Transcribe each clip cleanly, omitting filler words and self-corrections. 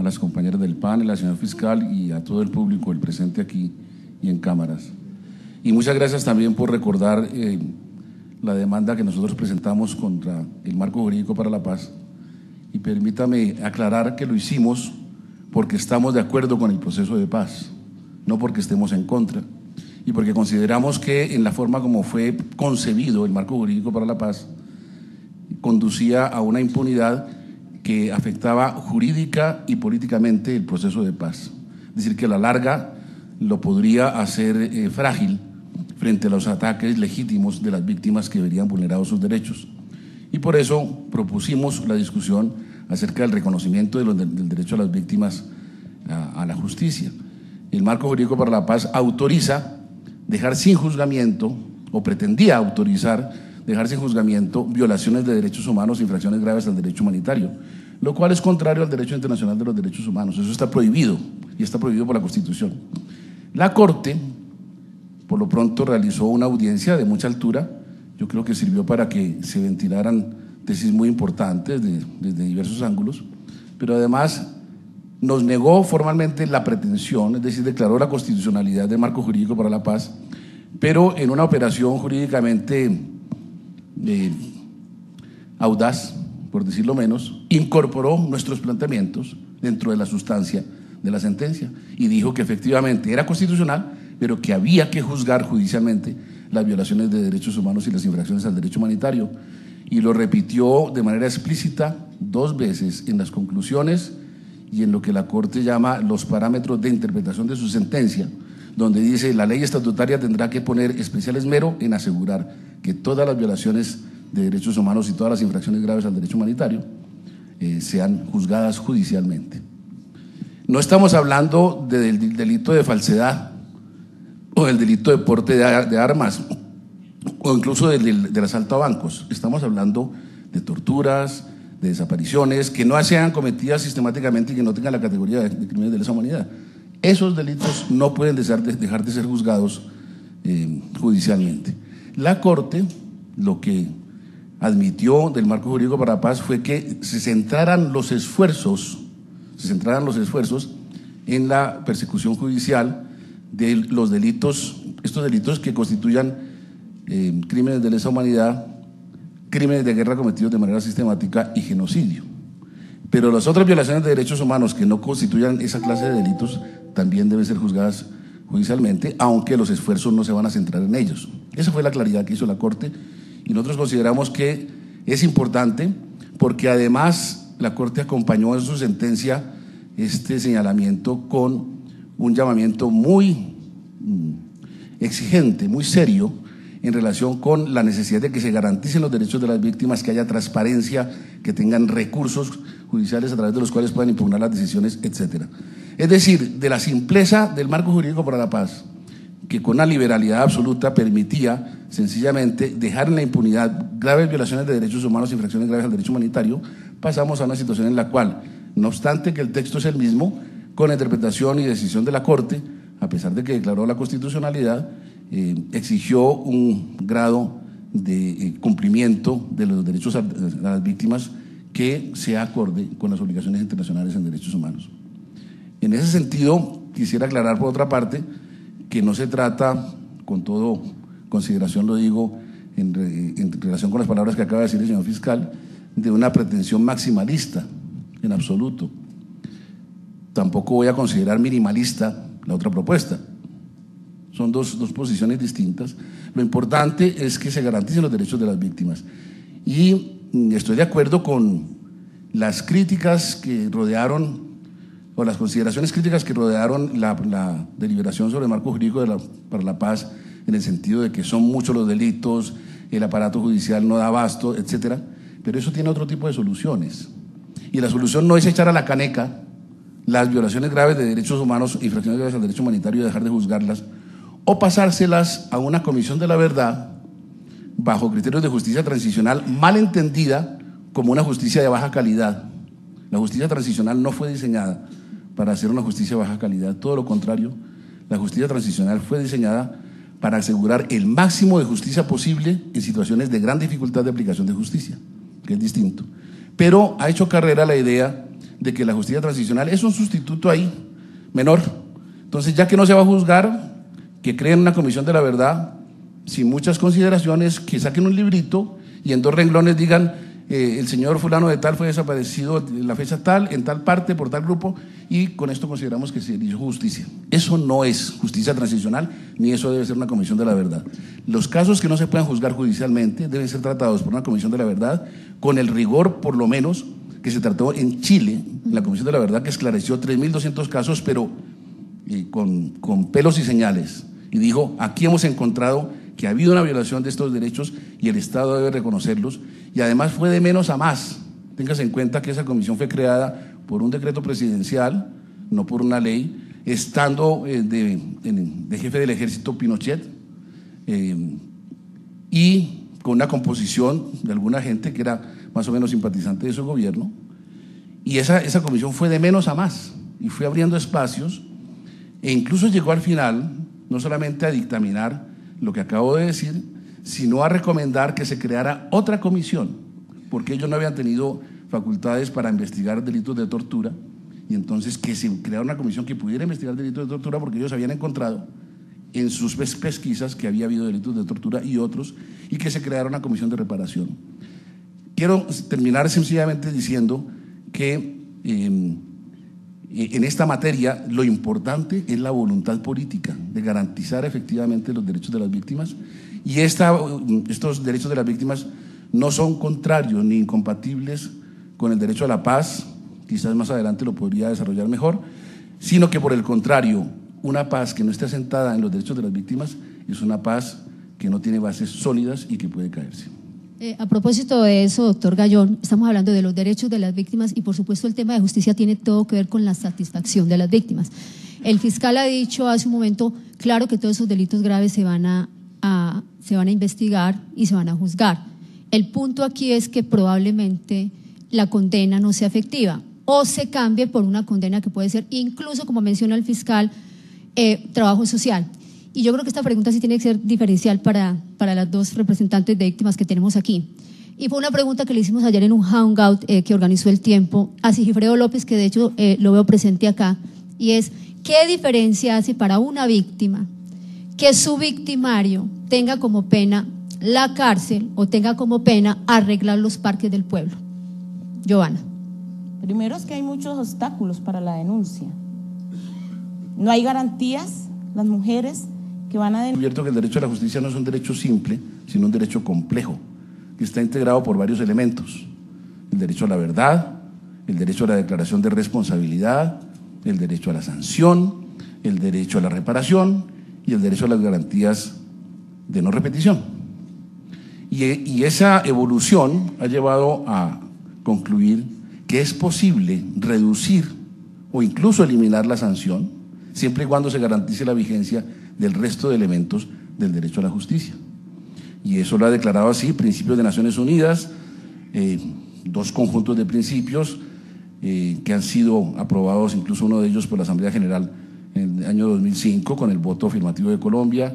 las compañeras del panel, al señor fiscal y a todo el público, el presente aquí y en cámaras. Y muchas gracias también por recordar la demanda que nosotros presentamos contra el Marco Jurídico para la Paz. Y permítame aclarar que lo hicimos porque estamos de acuerdo con el proceso de paz, no porque estemos en contra, y porque consideramos que en la forma como fue concebido el Marco Jurídico para la Paz conducía a una impunidad que afectaba jurídica y políticamente el proceso de paz. Es decir, que a la larga lo podría hacer frágil frente a los ataques legítimos de las víctimas que verían vulnerados sus derechos. Y por eso propusimos la discusión acerca del reconocimiento del derecho a las víctimas a la justicia. El Marco Jurídico para la Paz autoriza dejar sin juzgamiento, o pretendía autorizar dejar sin juzgamiento violaciones de derechos humanos e infracciones graves al derecho humanitario, lo cual es contrario al derecho internacional de los derechos humanos. Eso está prohibido, y está prohibido por la Constitución. La Corte, por lo pronto, realizó una audiencia de mucha altura. Yo creo que sirvió para que se ventilaran tesis muy importantes desde diversos ángulos, pero además nos negó formalmente la pretensión, es decir, declaró la constitucionalidad del Marco Jurídico para la Paz, pero en una operación jurídicamente audaz, por decirlo menos, incorporó nuestros planteamientos dentro de la sustancia de la sentencia y dijo que efectivamente era constitucional, pero que había que juzgar judicialmente las violaciones de derechos humanos y las infracciones al derecho humanitario. Y lo repitió de manera explícita 2 veces en las conclusiones y en lo que la Corte llama los parámetros de interpretación de su sentencia, donde dice: la ley estatutaria tendrá que poner especial esmero en asegurar que todas las violaciones de derechos humanos y todas las infracciones graves al derecho humanitario sean juzgadas judicialmente. No estamos hablando del delito de falsedad o del delito de porte de armas o incluso del asalto a bancos. Estamos hablando de torturas, de desapariciones que no sean cometidas sistemáticamente y que no tengan la categoría de crímenes de lesa humanidad. Esos delitos no pueden dejar de ser juzgados judicialmente. La Corte lo que admitió del Marco Jurídico para la Paz fue que se centraran los esfuerzos en la persecución judicial de los delitos, estos delitos que constituyan crímenes de lesa humanidad, crímenes de guerra cometidos de manera sistemática y genocidio. Pero las otras violaciones de derechos humanos que no constituyan esa clase de delitos también deben ser juzgadas judicialmente, aunque los esfuerzos no se van a centrar en ellos. Esa fue la claridad que hizo la Corte y nosotros consideramos que es importante porque además la Corte acompañó en su sentencia este señalamiento con un llamamiento muy exigente, muy serio, en relación con la necesidad de que se garanticen los derechos de las víctimas, que haya transparencia, que tengan recursos judiciales a través de los cuales puedan impugnar las decisiones, etcétera. Es decir, de la simpleza del Marco Jurídico para la Paz, que con una liberalidad absoluta permitía sencillamente dejar en la impunidad graves violaciones de derechos humanos e infracciones graves al derecho humanitario, pasamos a una situación en la cual, no obstante que el texto es el mismo, con la interpretación y decisión de la Corte, a pesar de que declaró la constitucionalidad, exigió un grado de cumplimiento de los derechos a las víctimas que sea acorde con las obligaciones internacionales en derechos humanos. En ese sentido, quisiera aclarar por otra parte que no se trata, con toda consideración lo digo en relación con las palabras que acaba de decir el señor fiscal, de una pretensión maximalista, en absoluto. Tampoco voy a considerar minimalista la otra propuesta. Son dos posiciones distintas. Lo importante es que se garanticen los derechos de las víctimas. Y estoy de acuerdo con las críticas que rodearon, o las consideraciones críticas que rodearon la deliberación sobre el Marco Jurídico para la Paz, en el sentido de que son muchos los delitos, el aparato judicial no da abasto, etcétera. Pero eso tiene otro tipo de soluciones. Y la solución no es echar a la caneca las violaciones graves de derechos humanos, infracciones graves al derecho humanitario y dejar de juzgarlas, o pasárselas a una comisión de la verdad bajo criterios de justicia transicional, mal entendida como una justicia de baja calidad. La justicia transicional no fue diseñada para hacer una justicia de baja calidad, todo lo contrario, la justicia transicional fue diseñada para asegurar el máximo de justicia posible en situaciones de gran dificultad de aplicación de justicia, que es distinto. Pero ha hecho carrera la idea de que la justicia transicional es un sustituto ahí, menor. Entonces, ya que no se va a juzgar, que creen una comisión de la verdad, sin muchas consideraciones, que saquen un librito y en 2 renglones digan, el señor fulano de tal fue desaparecido en la fecha tal, en tal parte, por tal grupo, y con esto consideramos que se hizo justicia. Eso no es justicia transicional, ni eso debe ser una comisión de la verdad. Los casos que no se puedan juzgar judicialmente deben ser tratados por una comisión de la verdad, con el rigor, por lo menos, que se trató en Chile, en la comisión de la verdad, que esclareció 3.200 casos, pero con pelos y señales, y dijo, aquí hemos encontrado que ha habido una violación de estos derechos y el Estado debe reconocerlos, y además fue de menos a más. Téngase en cuenta que esa comisión fue creada por un decreto presidencial, no por una ley, estando de jefe del ejército Pinochet, y con una composición de alguna gente que era más o menos simpatizante de su gobierno, y esa comisión fue de menos a más, y fue abriendo espacios, e incluso llegó al final, no solamente a dictaminar lo que acabo de decir, sino a recomendar que se creara otra comisión, porque ellos no habían tenido facultades para investigar delitos de tortura, y entonces que se creara una comisión que pudiera investigar delitos de tortura, porque ellos habían encontrado en sus pesquisas que había habido delitos de tortura y otros, y que se creara una comisión de reparación. Quiero terminar sencillamente diciendo que en esta materia lo importante es la voluntad política de garantizar efectivamente los derechos de las víctimas, y estos derechos de las víctimas no son contrarios ni incompatibles con el derecho a la paz, quizás más adelante lo podría desarrollar mejor, sino que por el contrario, una paz que no esté asentada en los derechos de las víctimas es una paz que no tiene bases sólidas y que puede caerse. A propósito de eso, doctor Gallón, estamos hablando de los derechos de las víctimas y por supuesto el tema de justicia tiene todo que ver con la satisfacción de las víctimas. El fiscal ha dicho hace un momento, claro que todos esos delitos graves se van a investigar y se van a juzgar. El punto aquí es que probablemente la condena no sea efectiva o se cambie por una condena que puede ser, incluso como menciona el fiscal, trabajo social. Y yo creo que esta pregunta sí tiene que ser diferencial para las 2 representantes de víctimas que tenemos aquí. Y fue una pregunta que le hicimos ayer en un hangout que organizó El Tiempo a Sigifredo López, que de hecho lo veo presente acá, y es, ¿qué diferencia hace para una víctima que su victimario tenga como pena la cárcel o tenga como pena arreglar los parques del pueblo? Giovanna. Primero es que hay muchos obstáculos para la denuncia. No hay garantías, las mujeres que van a denunciar. Cierto que el derecho a la justicia no es un derecho simple, sino un derecho complejo, que está integrado por varios elementos: el derecho a la verdad, el derecho a la declaración de responsabilidad, el derecho a la sanción, el derecho a la reparación y el derecho a las garantías de no repetición. Y esa evolución ha llevado a concluir que es posible reducir o incluso eliminar la sanción, siempre y cuando se garantice la vigencia del resto de elementos del derecho a la justicia. Y eso lo ha declarado así Principios de Naciones Unidas, 2 conjuntos de principios que han sido aprobados, incluso uno de ellos por la Asamblea General en el año 2005 con el voto afirmativo de Colombia,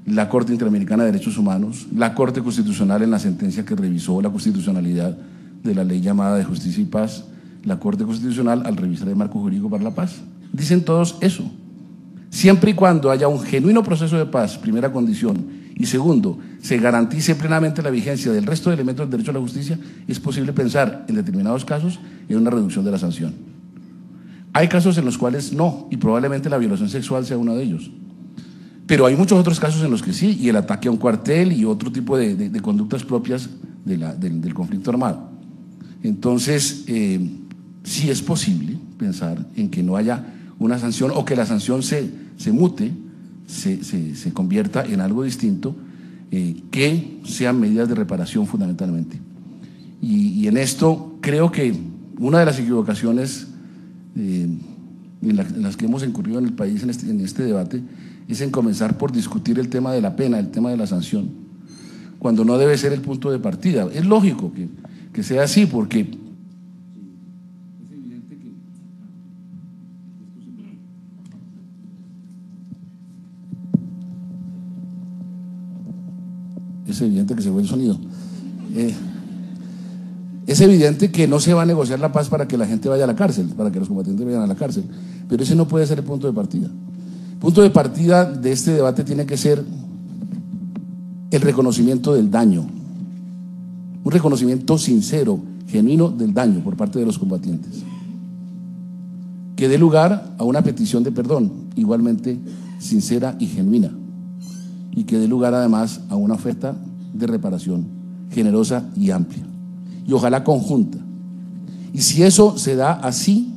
la Corte Interamericana de Derechos Humanos, la Corte Constitucional en la sentencia que revisó la constitucionalidad de la ley llamada de Justicia y Paz, la Corte Constitucional al revisar el marco jurídico para la paz. Dicen todos eso. Siempre y cuando haya un genuino proceso de paz, primera condición, y segundo, se garantice plenamente la vigencia del resto de elementos del derecho a la justicia, es posible pensar en determinados casos en una reducción de la sanción. Hay casos en los cuales no, y probablemente la violación sexual sea uno de ellos. Pero hay muchos otros casos en los que sí, y el ataque a un cuartel y otro tipo de conductas propias del conflicto armado. Entonces, sí es posible pensar en que no haya una sanción o que la sanción se mute, se convierta en algo distinto, que sean medidas de reparación fundamentalmente. Y en esto creo que una de las equivocaciones en las que hemos incurrido en el país en este debate es en comenzar por discutir el tema de la pena, el tema de la sanción, cuando no debe ser el punto de partida. Es lógico que sea así, porque es evidente que se fue el sonido. Es evidente que no se va a negociar la paz para que la gente vaya a la cárcel, para que los combatientes vayan a la cárcel, pero ese no puede ser el punto de partida. El punto de partida de este debate tiene que ser el reconocimiento del daño, un reconocimiento sincero, genuino del daño por parte de los combatientes, que dé lugar a una petición de perdón, igualmente sincera y genuina, y que dé lugar además a una oferta de reparación generosa y amplia, y ojalá conjunta. Y si eso se da así,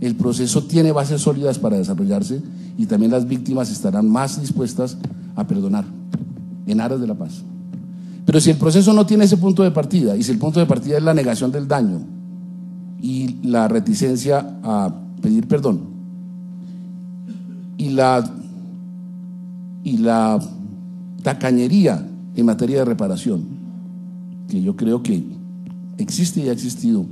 el proceso tiene bases sólidas para desarrollarse y también las víctimas estarán más dispuestas a perdonar en aras de la paz. Pero si el proceso no tiene ese punto de partida, y si el punto de partida es la negación del daño y la reticencia a pedir perdón, y la tacañería en materia de reparación, que yo creo que existe y ha existido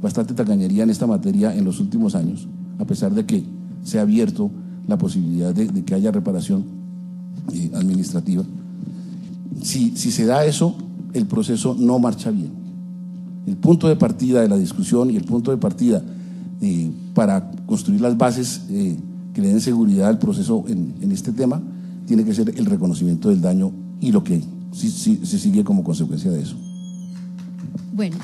bastante tacañería en esta materia en los últimos años, a pesar de que se ha abierto la posibilidad de que haya reparación administrativa. Si se da eso, el proceso no marcha bien. El punto de partida de la discusión y el punto de partida para construir las bases que le den seguridad al proceso en este tema tiene que ser el reconocimiento del daño y lo que se sigue como consecuencia de eso. Bueno,